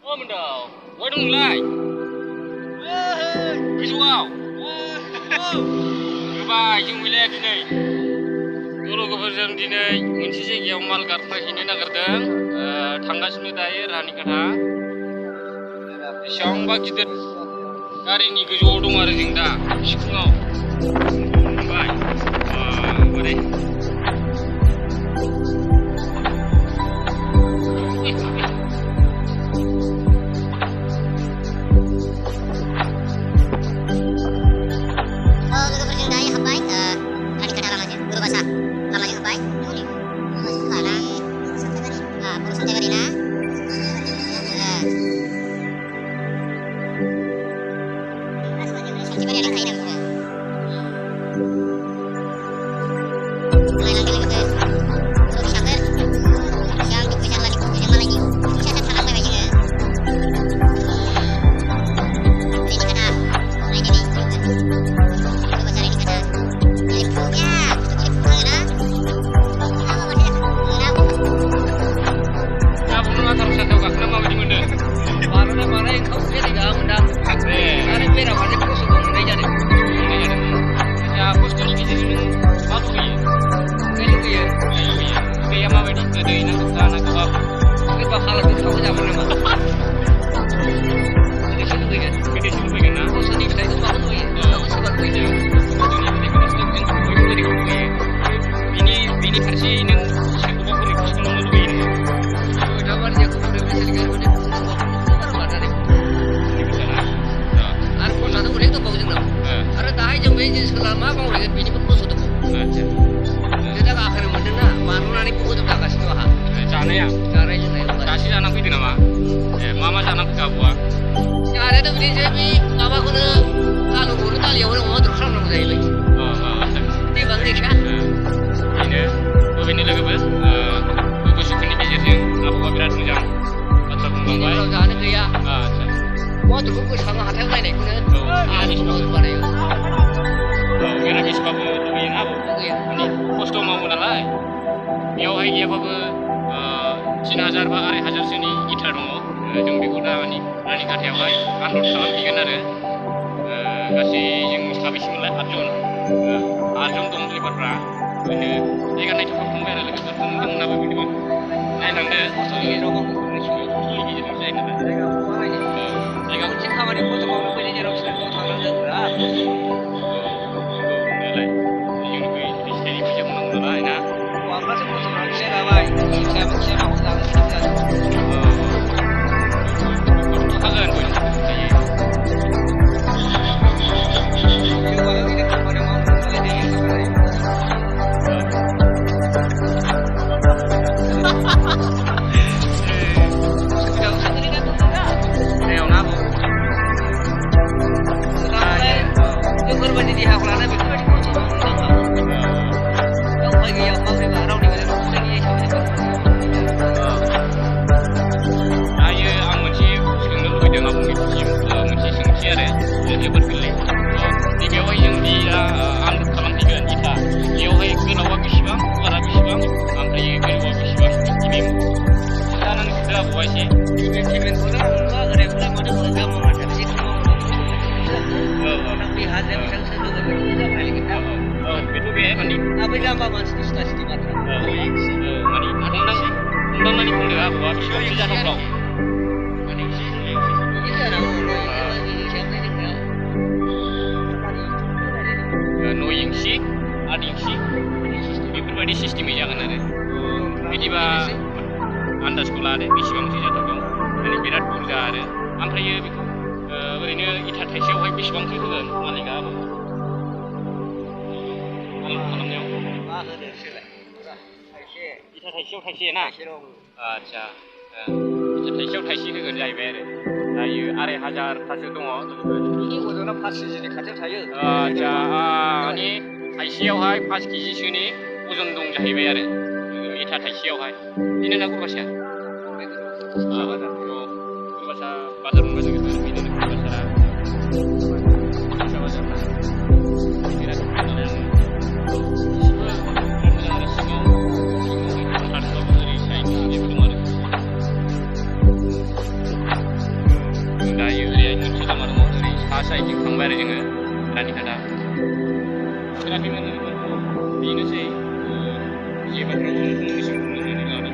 Mendau, woi dong mulai. Visual. Goodbye, जों मिलायाखै दिनै लोगोफोरजों दिनै मोनसे जायगायाव माल गारफैनो नागिरदों थांगासिनो दायो रानिखाथा बेसेबांबा गिदिर गारिनि गोजौआव दं आरो जों दा सिफुङाव फंबाय बोरै बेयावहाय गैयाबाबो 3000 बा 2500 सोनि इथा दङ जों बेखौ दा माने रानिखाथायावहाय आनलड खालामहैगोन आरो गासै जों साबेसेमोनलाय 8 जन दं लेबारफ्रा ओरैनो जायगा नायथावथाव थांबाय आरो लोगोफोर नोंथांमोनाबो बिदिबा नायलांदो खस्थ'नि गेजेराव खस्थ'नि गेजेरजों जायो नालाय जायगा मोनसे खामानि खस्थ' मावनो फैनाय जेराव सोलोंथायाव थांनांगोन बेफोरबायदि सिस्टेमै जागोन आरो बिदिबा आन्दाजखौ लादो बेसेबांसो जाथावगौ माने बिराद बुरजा आरो ओमफ्रायो बेखौ ओरैनो इथा थाइसेयावहाय बेसेबांसो होगोन मालिकआ खालामनायाव मा होनो इथा थाइसेयाव थाइसे ना आदसा इथा थाइसेयाव थाइसे होगोन जाहैबाय आरो दायो 2500 दङ बिनि अजना 5 केजिनि खाथियाव थायो आदसा माने थाइसेयावहाय 5 केजिसोनि अजन दं जाहैबाय आरो इथा थाइसेयावहाय बेनो ना गुरबासा गुरबासा बाजार मोनबा जों बेनो गुरबासा साइडजों थांबाय आरो जोङो रानिखाता ट्राफिक बेनोसै जे बाथ्रा फंनैसो बुंनानै लादों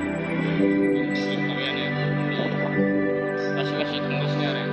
माबायानो लासै लासै थांगासिनो आरो